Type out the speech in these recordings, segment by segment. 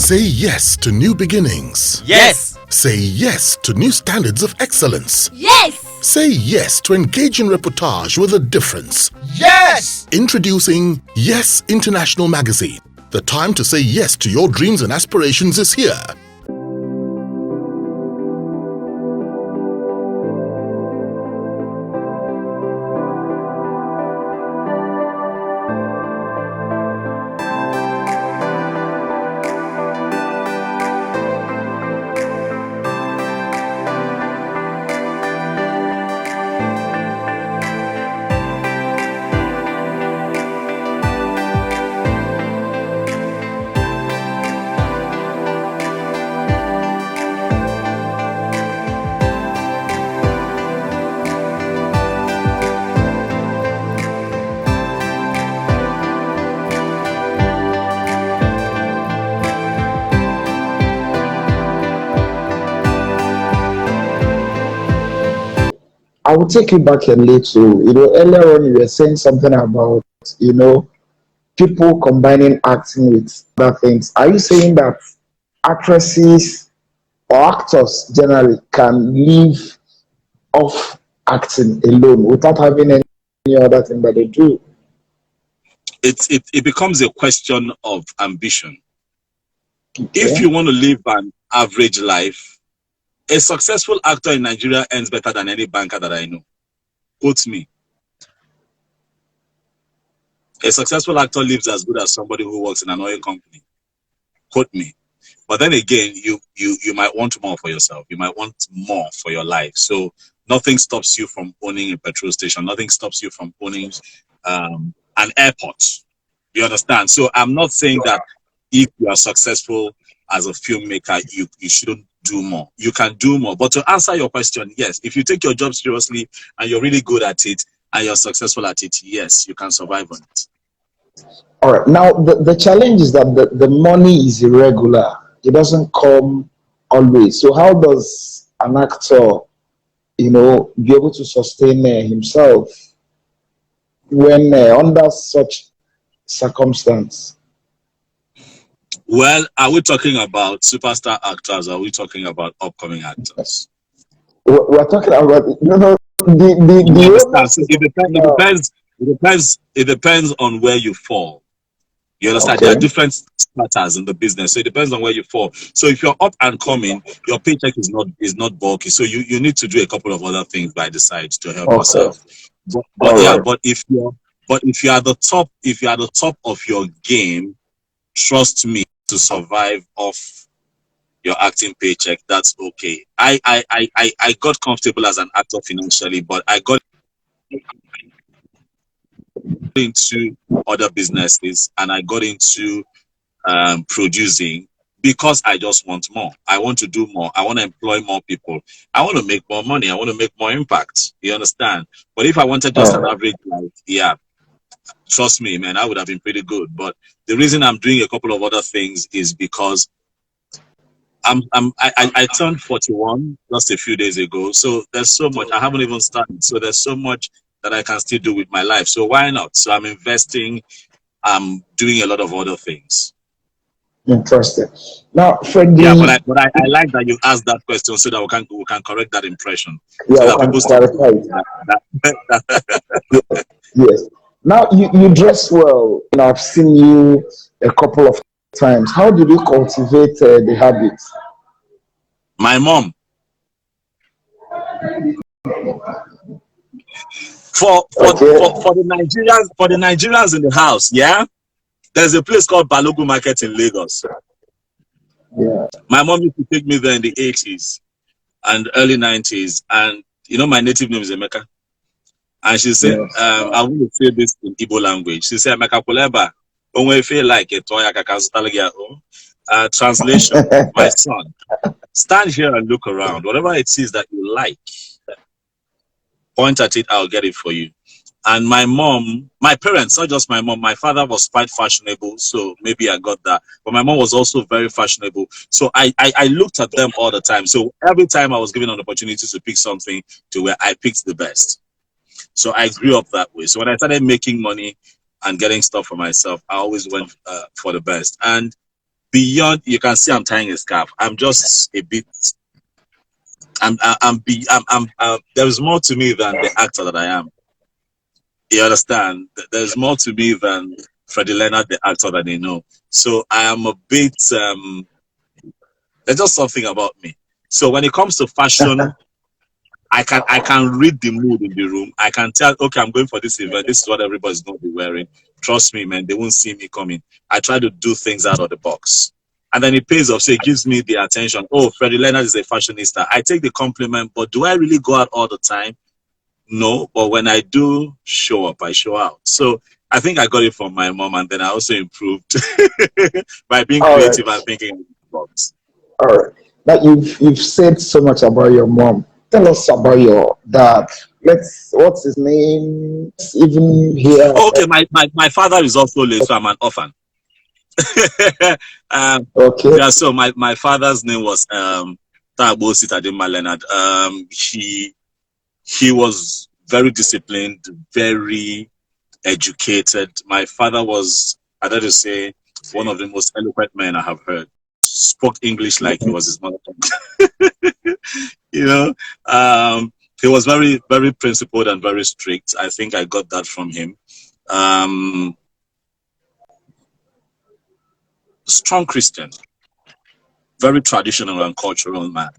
Say yes to new beginnings. Yes. Say yes to new standards of excellence. Yes. Say yes to engaging reportage with a difference. Yes. Introducing Yes International Magazine. The time to say yes to your dreams and aspirations is here. I will take you back a little. Earlier on you were saying something about, people combining acting with other things. Are you saying that actresses or actors generally can live off acting alone without having any other thing that they do? It becomes a question of ambition. Okay. If you want to live an average life, a successful actor in Nigeria earns better than any banker that I know. Quote me. A successful actor lives as good as somebody who works in an oil company. Quote me. But then again, you might want more for yourself. You might want more for your life. So nothing stops you from owning a petrol station. Nothing stops you from owning an airport. You understand? So I'm not saying that if you are successful as a filmmaker, you shouldn't do more. You can do more. But to answer your question, yes, if you take your job seriously and you're really good at it and you're successful at it, yes, you can survive on it. All right. Now, the challenge is that the money is irregular. It doesn't come always. So how does an actor, be able to sustain himself when under such circumstance? Well, are we talking about superstar actors? Or are we talking about upcoming actors? We're talking about the So it depends on where you fall. You understand? Okay. There are different stratas in the business, so it depends on where you fall. So if you're up and coming, your paycheck is not bulky. So you need to do a couple of other things by the side to help yourself. But if you're at the top of your game, trust me, to survive off your acting paycheck, that's okay. I got comfortable as an actor financially, but I got into other businesses and I got into producing because I just want more. I want to do more. I want to employ more people. I want to make more money. I want to make more impact. You understand? But if I wanted just an average life, yeah, trust me, man, I would have been pretty good. But the reason I'm doing a couple of other things is because I turned 41 just a few days ago. So there's so much. I haven't even started. So there's so much that I can still do with my life. So why not? So I'm investing. I'm doing a lot of other things. Interesting. Now, Freddie. Yeah, but I like that you asked that question so that we can correct that impression. Yeah, so we can clarify it. Yes. Now you dress well. I've seen you a couple of times. How did you cultivate the habit? My mom. For the Nigerians in the house, yeah, there's a place called Balogun Market in Lagos. Yeah. My mom used to take me there in the 80s and early 90s, and my native name is Emeka. And she said, I want to say this in Igbo language. She said, Emeka Poleba, onwe feel like it, translation, my son, stand here and look around. Whatever it is that you like, point at it, I'll get it for you. And my parents, not just my mom, my father was quite fashionable, so maybe I got that. But my mom was also very fashionable. So I looked at them all the time. So every time I was given an opportunity to pick something to wear, I picked the best. So I grew up that way. So when I started making money and getting stuff for myself, I always went for the best. And beyond, you can see I'm tying a scarf. I'm just a bit. There's more to me than the actor that I am. You understand? There's more to me than Freddie Leonard, the actor that they know. So I am a bit. There's just something about me. So when it comes to fashion, I can read the mood in the room. I can tell, okay, I'm going for this event. This is what everybody's going to be wearing. Trust me, man, they won't see me coming. I try to do things out of the box. And then it pays off. So it gives me the attention. Oh, Freddie Leonard is a fashionista. I take the compliment, but do I really go out all the time? No. But when I do show up, I show out. So I think I got it from my mom. And then I also improved by being creative and thinking out of the box. All right. Now you've said so much about your mom. Tell us about your dad. What's his name? Even here. Okay, my father is also late, so I'm an orphan. Okay. Yeah, so my father's name was Tabo Sitadima Leonard. He was very disciplined, very educated. My father was, I dare to say, one of the most eloquent men I have heard. Spoke English like he was his mother tongue. You know, he was very, very principled and very strict. I think I got that from him. Strong Christian, very traditional and cultural man,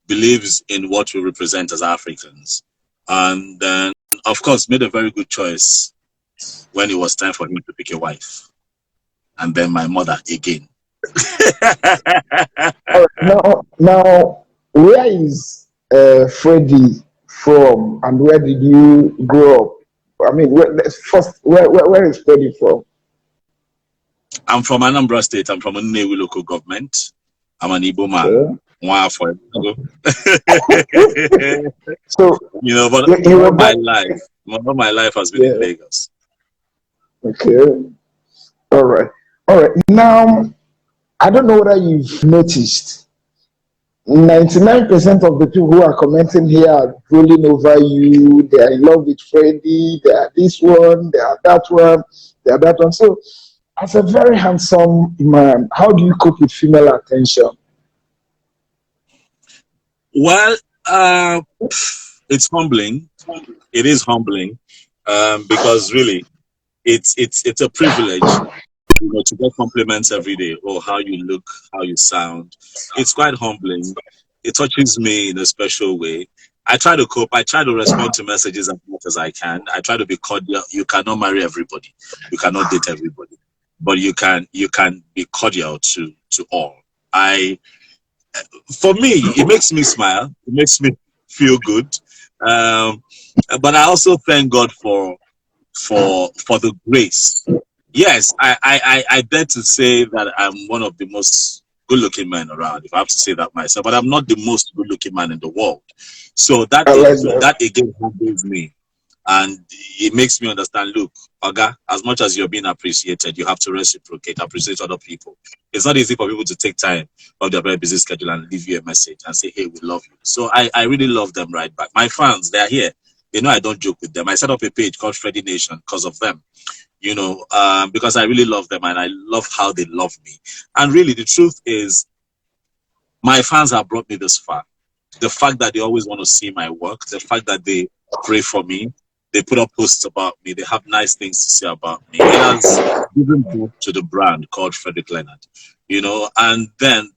believes in what we represent as Africans. And then, of course, made a very good choice when it was time for him to pick a wife. And then my mother again. Now, where is Freddie from, and where did you grow up? I mean, where is Freddie from? I'm from Anambra State. I'm from Nollywood local government. I'm an Igbo man. Wow, for So you know, but all my life has been in Lagos. Okay. All right. Now, I don't know whether you've noticed, 99% of the people who are commenting here are rolling over you. They are in love with Freddie. They are this one. They are that one. They are that one. So, as a very handsome man, how do you cope with female attention? Well, it's humbling. It is humbling because really, it's a privilege, you know, to get compliments every day. Oh, how you look, how you sound. It's quite humbling. It touches me in a special way. I try to cope. I try to respond to messages as much as I can. I try to be cordial. You cannot marry everybody. You cannot date everybody, but you can be cordial to all. For me, it makes me smile. It makes me feel good. But I also thank God for the grace. Yes, I dare to say that I'm one of the most good-looking men around, if I have to say that myself. But I'm not the most good-looking man in the world. So that again humbles me, and it makes me understand. Look, Oga, as much as you're being appreciated, you have to reciprocate, appreciate other people. It's not easy for people to take time of their very busy schedule and leave you a message and say, hey, we love you. So I really love them right back. My fans, they're here. They know I don't joke with them. I set up a page called Freddie Nation because of them, you know, because I really love them and I love how they love me. And really, the truth is, my fans have brought me this far. The fact that they always want to see my work, the fact that they pray for me, they put up posts about me, they have nice things to say about me. It has given birth to the brand called Frederick Leonard, you know, and then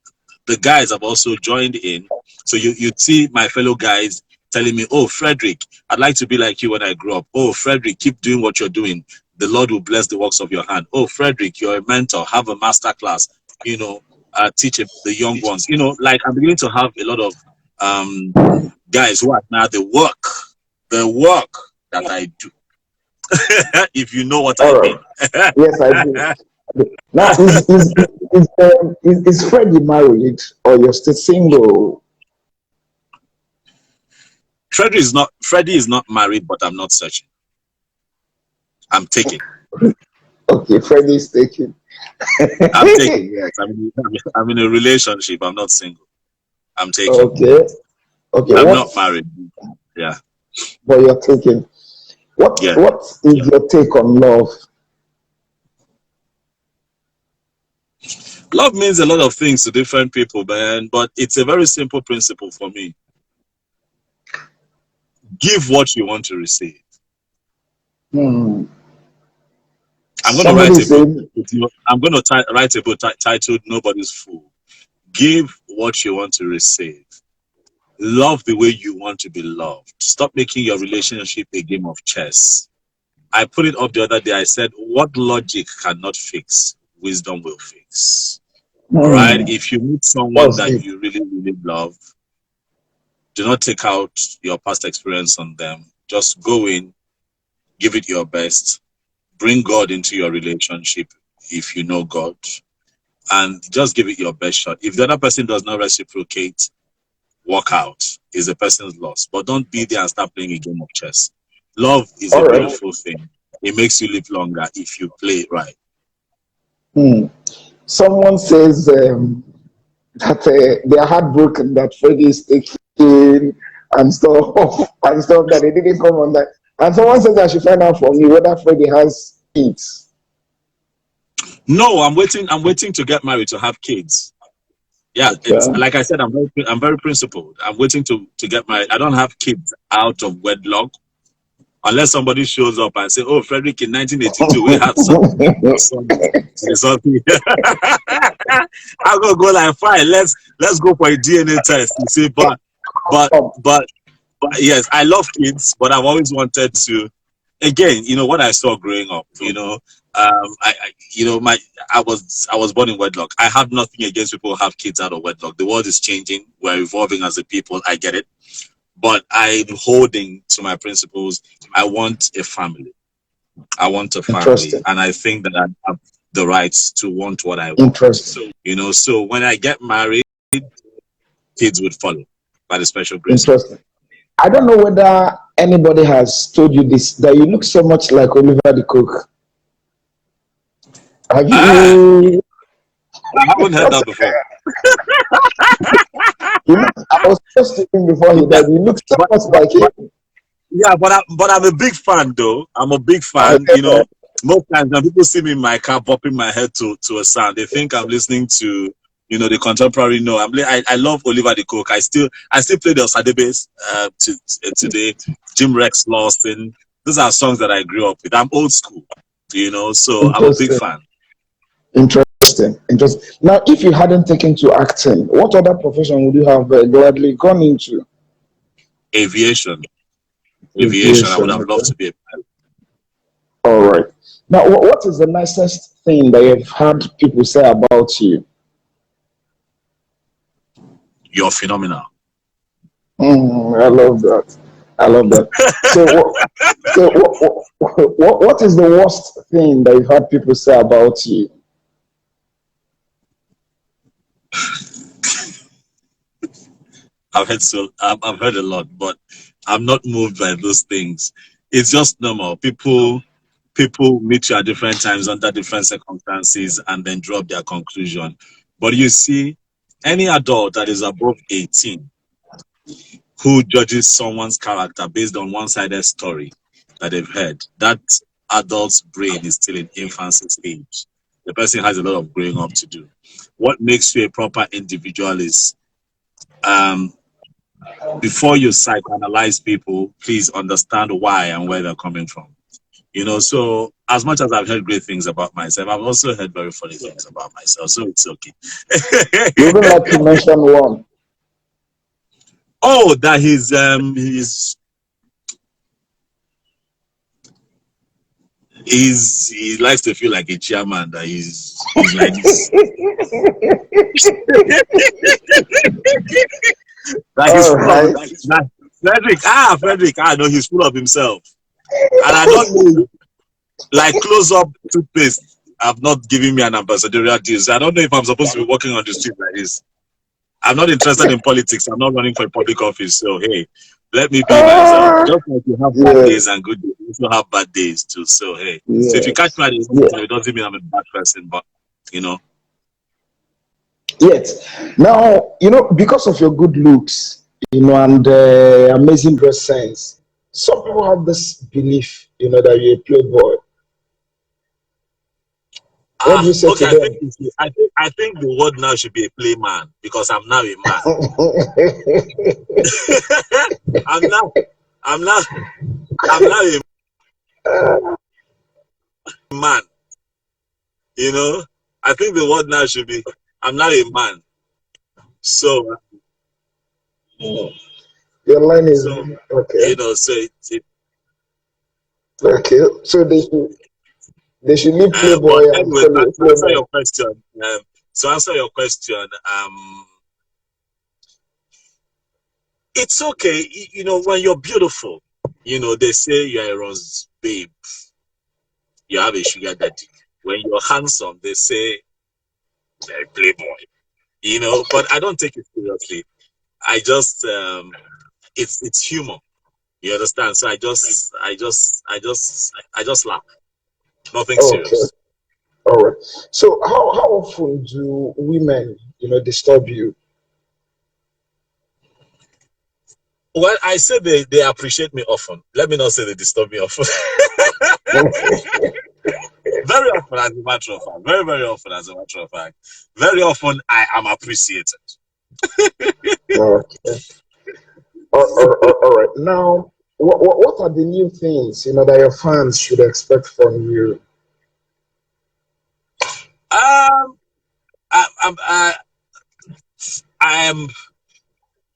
the guys have also joined in. So you see my fellow guys telling me, oh, Frederick, I'd like to be like you when I grow up. Oh, Frederick, keep doing what you're doing. The Lord will bless the works of your hand. Oh, Frederick, you're a mentor. Have a master class, you know, teach the young ones. You know, like I'm beginning to have a lot of guys who are now the work that I do. If you know what I mean. Yes, I do. Now, is Freddie married or you're still single? Freddie is not married, but I'm not searching. I'm taking. Okay, Freddie is taking. I'm taking. Yes, I'm in a relationship. I'm not single. I'm taking. Okay. I'm not married. Yeah. But you're taking. What is your take on love? Love means a lot of things to different people, man, but it's a very simple principle for me. Give what you want to receive. Hmm. I'm going to Somebody write a book. said, I'm going to write a book titled "Nobody's Fool." Give what you want to receive. Love the way you want to be loved. Stop making your relationship a game of chess. I put it up the other day. I said, what logic cannot fix, wisdom will fix. All right. hmm, If you meet someone that's that deep. you really, really love, do not take out your past experience on them. Just go in, give it your best, bring God into your relationship if you know God, and just give it your best shot. If the other person does not reciprocate, walk out. Is the person's loss. But don't be there and start playing a game of chess. Love is All a right. beautiful thing. It makes you live longer if you play it right. Hmm. Someone says that they are heartbroken that Freddie is taking and stuff and stuff that they didn't come on that. And someone says I should find out from you whether Freddie has kids. No, I'm waiting. I'm waiting to get married to have kids. Yeah, it's Okay. like I said. I'm very principled. I'm waiting to get married. I don't have kids out of wedlock unless somebody shows up and say, "Oh, Frederick in 1982 we had something." I'm gonna go like, fine. Let's go for a DNA test. You see, but but yes, I love kids, but I've always wanted to. Again, what I saw growing up. You know, my I was born in wedlock. I have nothing against people who have kids out of wedlock. The world is changing. We're evolving as a people. I get it, but I'm holding to my principles. I want a family. I want a family, Interesting. and I think that I have the rights to want what I want. Interesting. So when I get married, kids would follow by the special grace of God. Interesting. I don't know whether anybody has told you this that you look so much like Oliver the Cook. Have Ah, you? I haven't heard that before. I was just thinking before he Yeah, died. You look so but much but like but him. yeah, but I'm a big fan though. I'm a big fan. Okay. Most times when people see me in my car bopping my head to a sound, they think I'm listening to the contemporary. No, I love Oliver the Cook. I still play the Osadebes today. Jim Rex Lawson. These are songs that I grew up with. I'm old school. So I'm a big Interesting. fan. Interesting. Interesting. Now, if you hadn't taken to acting, what other profession would you have gladly gone into? Aviation. Aviation. I would Aviation. have loved Okay. to be a pilot. All right. Now, what is the nicest thing that you've had people say about you? You're phenomenal. I love that. I love that. So, what is the worst thing that you've had people say about you? I've heard a lot, but I'm not moved by those things. It's just normal. People meet you at different times under different circumstances and then drop their conclusion. But you see, any adult that is above 18 who judges someone's character based on one-sided story that they've heard, that adult's brain is still in infancy stage. The person has a lot of growing up to do. What makes you a proper individual is um, before you psychoanalyze people, please understand why and where they're coming from. So as much as I've heard great things about myself, I've also heard very funny things about myself. So it's okay. You even like to mention one. Oh, that he likes to feel like a chairman, that he's like this. That he's All full of right. that Frederick, I know he's full of himself. And I don't know, like close up toothpaste have not given me an ambassadorial deal. So I don't know if I'm supposed to be walking on the street like this. I'm not interested in politics. I'm not running for a public office. So hey, let me be myself. Ah, Just like you have bad days yes. and good days, you also have bad days too. So hey, so if you catch Yes. me at the wrong Yes. time, it doesn't mean I'm a bad person, but you know. Yes. Now, because of your good looks, and amazing dress sense, some people have this belief, that you're a playboy. What do you say Okay, to I think them? I think the word now should be a play man because I'm now a man. I'm now I'm now I'm now a man. You know, I think the word now should be I'm now a man. So Your line is so okay. so Okay, so they should leave but Playboy and anyway, follow to answer Playboy. your question, it's okay. When you're beautiful, they say you're a rose babe, you have a sugar daddy. When you're handsome, they say you're a playboy. But I don't take it seriously. I just it's humor. You understand? So I just laugh. Nothing Okay, serious. all right. So how often do women, disturb you? Well, I say they appreciate me often. Let me not say they disturb me often. Very often, as a matter of fact. Very, very often, as a matter of fact. Very often, I am appreciated. Okay. All right. Now, what are the new things that your fans should expect from you? Um, I am.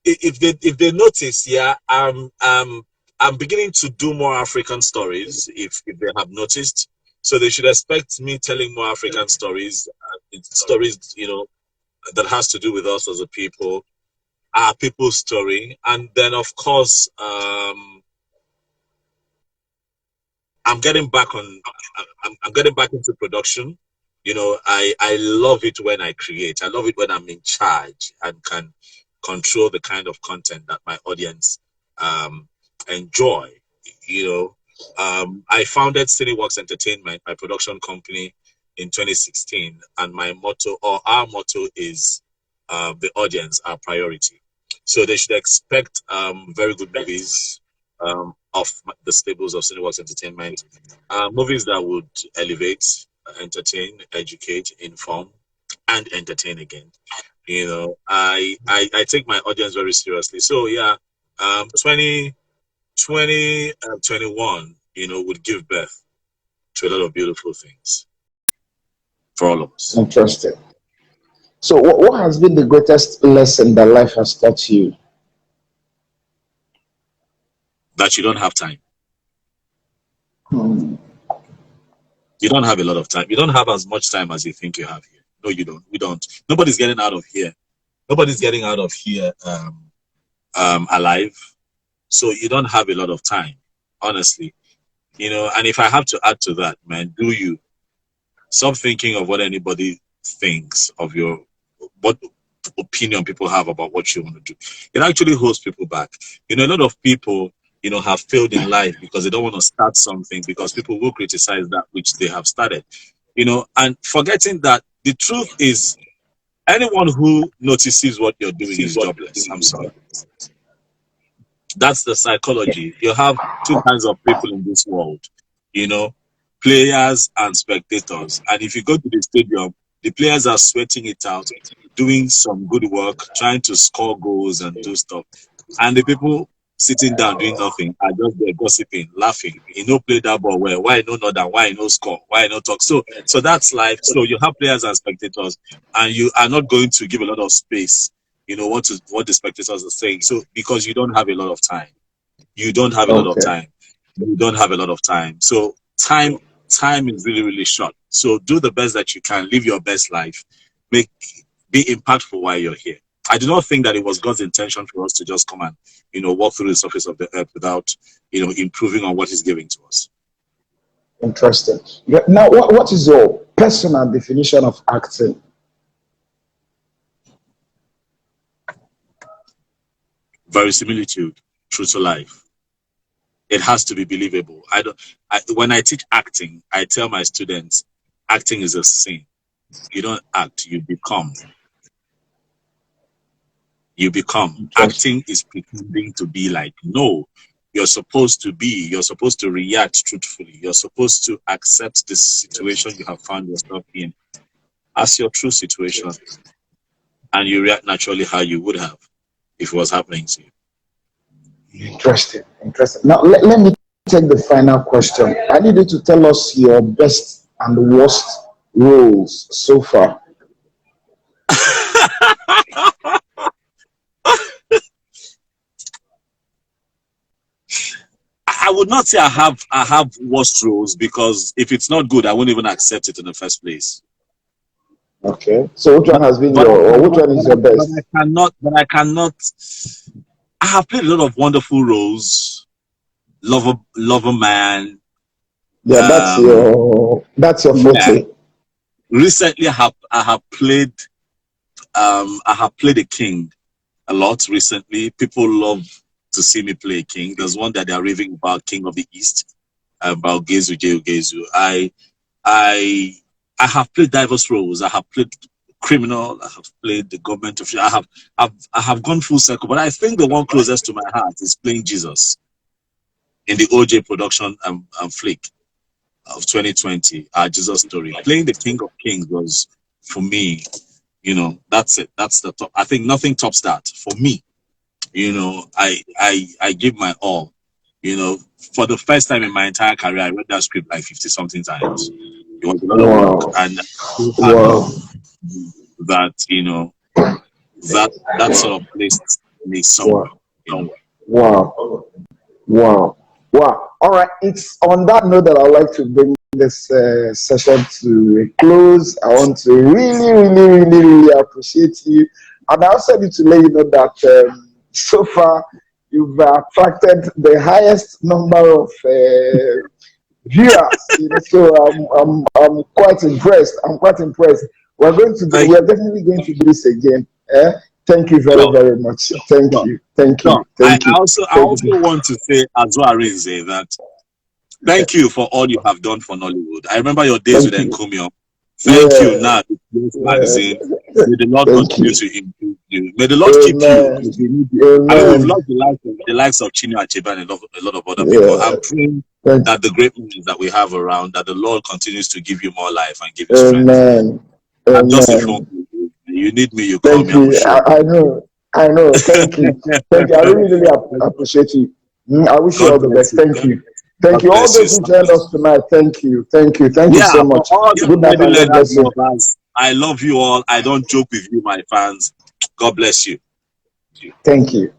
If they notice, yeah, I'm beginning to do more African stories. If they have noticed, so they should expect me telling more African stories. Stories, that has to do with us as a people, our people's story, and then of course, I'm getting back on. I'm getting back into production. I love it when I create. I love it when I'm in charge and can control the kind of content that my audience enjoy. I founded Cineworks Entertainment, my production company, in 2016, and my motto, or our motto, is the audience, our priority. So they should expect very good movies of the stables of Cineworks Entertainment, movies that would elevate, entertain, educate, inform, and entertain again. I take my audience very seriously. So yeah, 2021, would give birth to a lot of beautiful things for all of us. Interesting. So, what has been the greatest lesson that life has taught you? That you don't have time. Hmm. You don't have a lot of time. You don't have as much time as you think you have here. No, you don't. We don't. Nobody's getting out of here. Nobody's getting out of here alive. So you don't have a lot of time, honestly. And if I have to add to that, man, do you stop thinking of what anybody thinks of what opinion people have about what you want to do. It actually holds people back. A lot of people, have failed in life because they don't want to start something because people will criticize that which they have started. And forgetting that the truth is anyone who notices what you're doing is jobless. I'm sorry. That's the psychology. You have two kinds of people in this world, you know, players and spectators. And if you go to the stadium, the players are sweating it out, doing some good work, trying to score goals and do stuff. And the people sitting down doing nothing are just there gossiping, laughing. You know, play that ball well. Why no that? Why no score? Why no talk? So that's life. So you have players and spectators, and you are not going to give a lot of space, what the spectators are saying. So because you don't have a lot of time, you don't have a lot of Okay, time, you don't have a lot of time. So time is really, really short. So do the best that you can, live your best life, be impactful while you're here. I do not think that it was God's intention for us to just come and walk through the surface of the earth without improving on what He's giving to us. interesting. Yeah, now, what is your personal definition of acting? Verisimilitude, true to life. It has to be believable. When I teach acting, I tell my students, acting is a sin. You don't act, you become. You become. Interesting. Acting is pretending to be like. No, you're supposed to react truthfully. You're supposed to accept the situation you have found yourself in as your true situation, and you react naturally how you would have if it was happening to you. Interesting. Now, let me take the final question. I need you to tell us your best and worst roles so far. I would not say I have worst roles, because if it's not good, I won't even accept it in the first place. Okay. So which one has been or which one is your best? I cannot. I have played a lot of wonderful roles. Lover man. Yeah, that's your forte. Yeah. Recently, I have played a king a lot recently. People love to see me play a king. There's one that they are raving about, King of the East, about Gezu Gezu. I have played diverse roles. I have played criminal. I have played the government official. I have gone full circle. But I think the one closest to my heart is playing Jesus in the OJ production flick of 2020, Our Jesus Story. Playing the King of Kings was, for me, that's it. That's the top. I think nothing tops that for me. I give my all. For the first time in my entire career, I read that script like 50 something times. It was a lot of work, and that sort of placed me somewhere. Wow. All right. It's on that note that I'd like to bring this session to a close. I want to really appreciate you. And I also need to let you know that so far you've attracted the highest number of viewers. So I'm quite impressed. We are definitely going to do this again. Thank you very much. Thank you. I also want to say as well, Arinze, that thank you for all you have done for Nollywood. I remember your days with Encomium. Thank you. Now, this magazine. May the Lord continue to improve you. May the Lord keep you. I mean, we've lost the likes of Chinua Achebe and a lot of other people. I'm praying that the great moments that we have around, that the Lord continues to give you more life and give you strength. I'm just a phone call. You need me, you call me on the show. I know. Thank you. I really appreciate you. I wish you all the best. Thank you. Thank you. All those who joined us tonight, thank you so much. Good night, and God bless you. I love you all. I don't joke with you, my fans. God bless you. Thank you.